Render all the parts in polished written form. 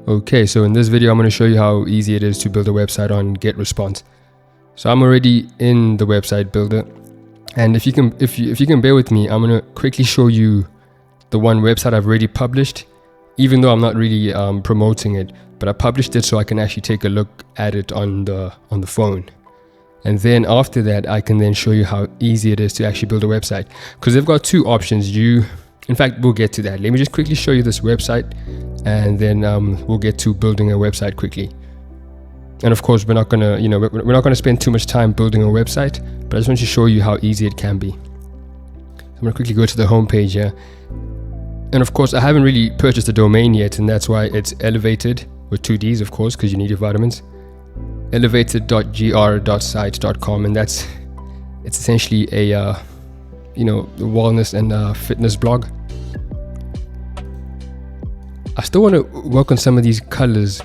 Okay, so in this video, I'm going to show you how easy it is to build a website on GetResponse. So I'm already in the website builder, and if you can bear with me, I'm going to quickly show you the one website I've already published, even though I'm not really promoting it, but I published it so I can actually take a look at it on the phone. And then after that, I can then show you how easy it is to actually build a website, because they've got two options. In fact, we'll get to that. Let me just quickly show you this website, and then we'll get to building a website quickly. And of course, we're not gonna, we're not gonna spend too much time building a website, but I just want to show you how easy it can be. I'm gonna quickly go to the home page here. And of course, I haven't really purchased a domain yet, and that's why it's elevated with 2 Ds, of course, because you need your vitamins. Elevated.gr.site.com, and it's essentially a wellness and fitness blog. I still want to work on some of these colors,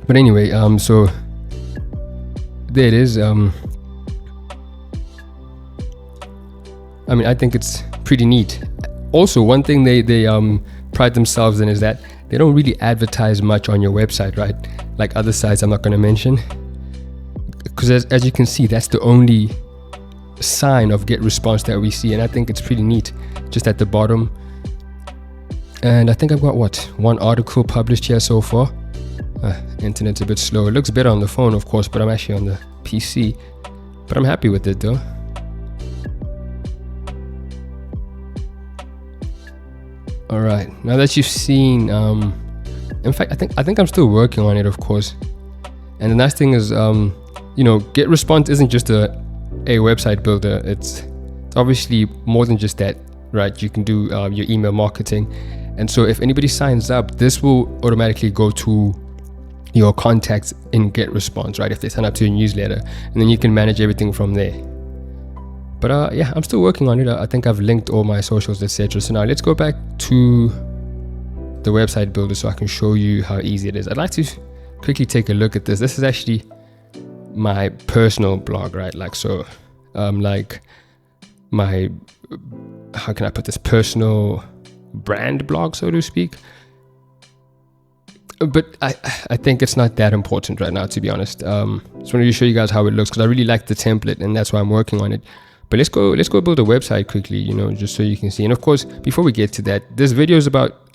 but anyway, so there it is. I mean, I think it's pretty neat. Also, one thing they pride themselves in is that they don't really advertise much on your website, right? Like other sites I'm not going to mention, because as you can see, that's the only sign of GetResponse that we see, and I think it's pretty neat, just at the bottom. And I think I've got one article published here so far. Internet's a bit slow. It looks better on the phone, of course, but I'm actually on the PC, but I'm happy with it though. All right, now that you've seen, in fact, I think I'm still working on it, of course. And the nice thing is, GetResponse isn't just a website builder. It's obviously more than just that, right? You can do your email marketing, and so if anybody signs up, this will automatically go to your contacts in GetResponse, right? If they sign up to your newsletter, and then you can manage everything from there. But yeah, I'm still working on it. I think I've linked all my socials, etc. So now let's go back to the website builder so I can show you how easy it is. I'd like to quickly take a look at this. This is actually my personal blog, right? Like my, how can I put this, personal brand blog, so to speak. But I think it's not that important right now, to be honest. Just wanted to show you guys how it looks, because I really like the template, and that's why I'm working on it. But let's go build a website quickly, just so you can see. And of course, before we get to that, this video is about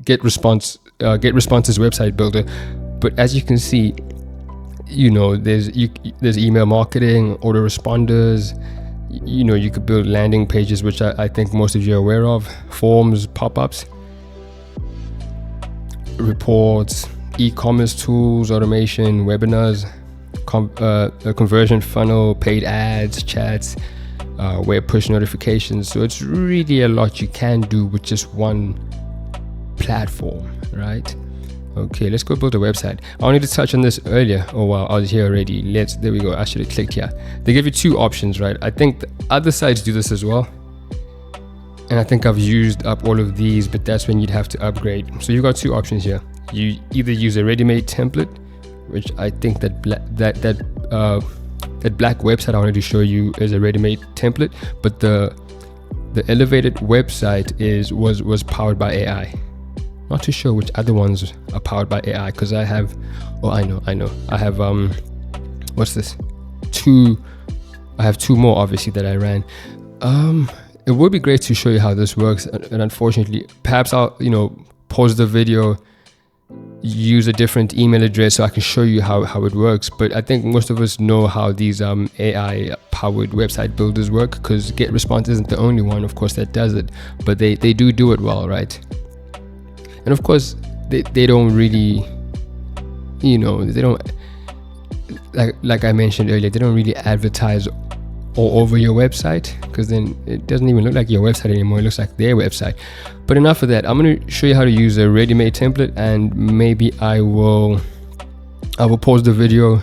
GetResponse's website builder. But as you can see, there's email marketing, autoresponders. You could build landing pages, which I think most of you are aware of, forms, pop-ups, reports, e-commerce tools, automation, webinars, a conversion funnel, paid ads, chats, web push notifications. So it's really a lot you can do with just one platform, right? Okay, let's go build a website. I wanted to touch on this earlier. Oh wow, I was here already. There we go. I should have clicked here. They give you 2 options, right? I think the other sites do this as well, and I think I've used up all of these, but that's when you'd have to upgrade. So you've got 2 options here. You either use a ready-made template, which I think that black website I wanted to show you is a ready-made template, but the elevated website was powered by AI. Not too sure which other ones are powered by AI, because I have, I know. I have, what's this? I have 2 more, obviously, that I ran. It would be great to show you how this works, and unfortunately, perhaps I'll, pause the video, use a different email address so I can show you how it works. But I think most of us know how these AI powered website builders work, because GetResponse isn't the only one, of course, that does it, but they do it well, right? And of course, they don't really, they don't, like I mentioned earlier, they don't really advertise all over your website, because then it doesn't even look like your website anymore. It looks like their website. But enough of that. I'm going to show you how to use a ready-made template, and maybe I will pause the video,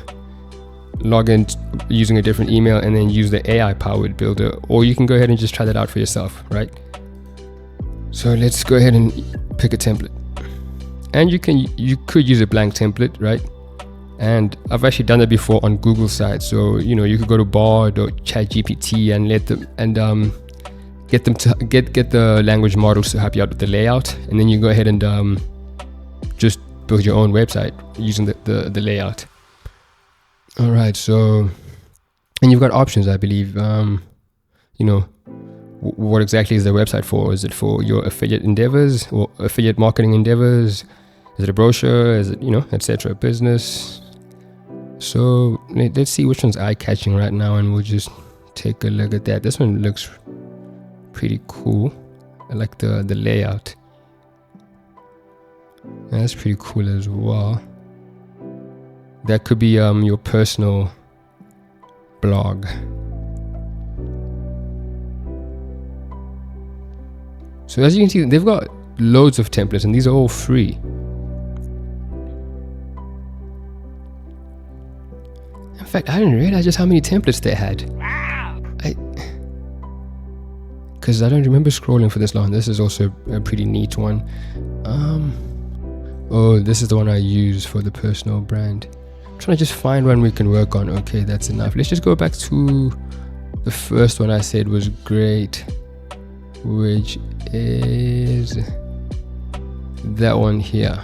log in using a different email, and then use the AI powered builder. Or you can go ahead and just try that out for yourself, right? So let's go ahead and pick a template, and you could use a blank template, right? And I've actually done that before on Google sites. So you could go to Bard or ChatGPT and let them get them to get the language models to help you out with the layout, and then you go ahead and just build your own website using the layout. All right, so, and you've got options, I believe. What exactly is the website for? Is it for your affiliate endeavors or affiliate marketing endeavors? Is it a brochure? Is it, etc. business? So let's see which one's eye-catching right now, and we'll just take a look at that. This one looks pretty cool. I like the layout. Yeah, that's pretty cool as well. That could be your personal blog. So as you can see, they've got loads of templates, and these are all free. In fact, I didn't realize just how many templates they had. Wow! Because I don't remember scrolling for this long. This is also a pretty neat one. Oh, this is the one I use for the personal brand. I'm trying to just find one we can work on. Okay, that's enough. Let's just go back to the first one I said was great, which is that one here.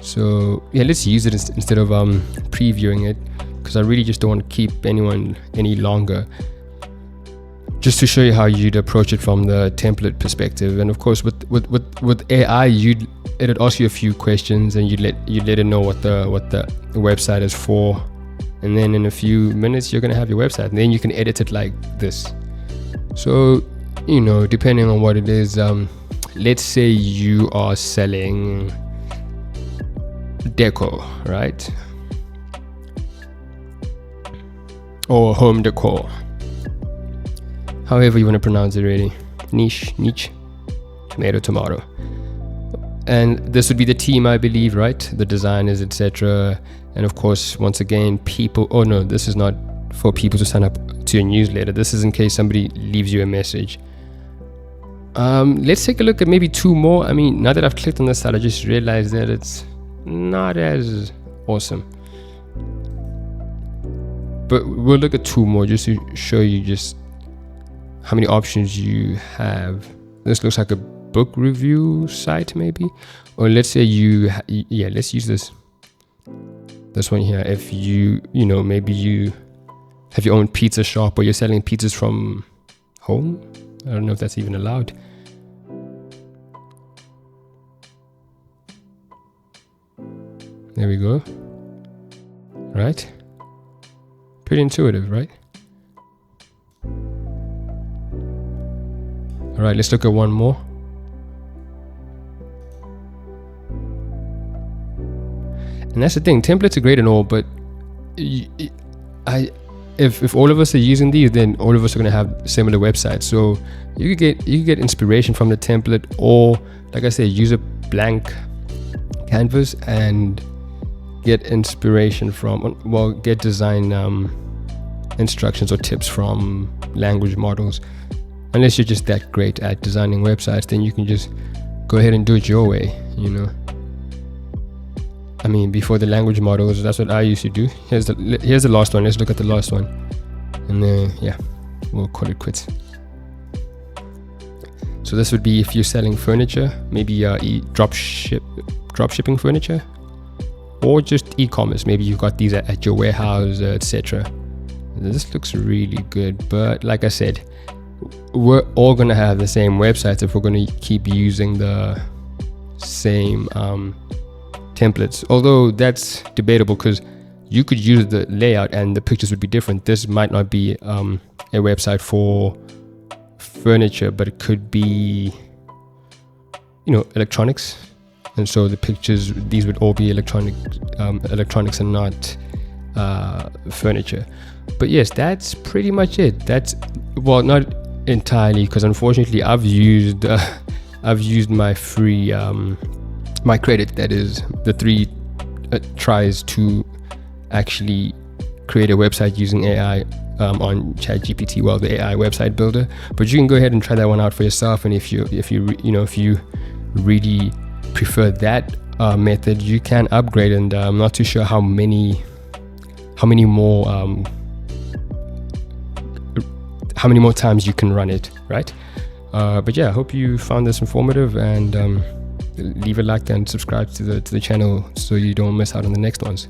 So yeah, let's use it instead of previewing it, because I really just don't want to keep anyone any longer. Just to show you how you'd approach it from the template perspective. And of course, with AI, it'd ask you a few questions, and you'd let it know what the website is for, and then in a few minutes you're gonna have your website, and then you can edit it like this. So depending on what it is, let's say you are selling deco, right? Or home decor, however you want to pronounce it, really. Niche, tomato. And this would be the team, I believe, right? The designers, etc. And of course, once again, people. Oh no, this is not for people to sign up to your newsletter. This is in case somebody leaves you a message. Let's take a look at maybe two more. I mean, now that I've clicked on this side, I just realized that it's not as awesome. But we'll look at two more just to show you just how many options you have. This looks like a book review site, maybe. Or let's say let's use this one here. If maybe you have your own pizza shop, or you're selling pizzas from home. I don't know if that's even allowed. There we go. Right? Pretty intuitive, right? All right, let's look at one more. And that's the thing, templates are great and all, but if all of us are using these, then all of us are going to have similar websites. So you could get inspiration from the template, or like I said, use a blank canvas and get inspiration from, get design instructions or tips from language models. Unless you're just that great at designing websites, then you can just go ahead and do it your way, I mean, before the language models, that's what I used to do. Here's the last one. Let's look at the last one, and then we'll call it quits. So this would be if you're selling furniture, maybe drop shipping furniture, or just e-commerce. Maybe you've got these at your warehouse, etc. This looks really good, but like I said, we're all gonna have the same websites if we're gonna keep using the same templates. Although that's debatable, because you could use the layout and the pictures would be different. This might not be a website for furniture, but it could be electronics, and so the pictures, these would all be electronics and not furniture. But yes, that's pretty much it. That's, well, not entirely, because unfortunately I've used my free my credit, that is the 3 tries to actually create a website using AI on ChatGPT, the AI website builder. But you can go ahead and try that one out for yourself, and if you really prefer that method, you can upgrade. And I'm not too sure how many more times you can run it, right? But yeah, I hope you found this informative, and leave a like and subscribe to the channel so you don't miss out on the next ones.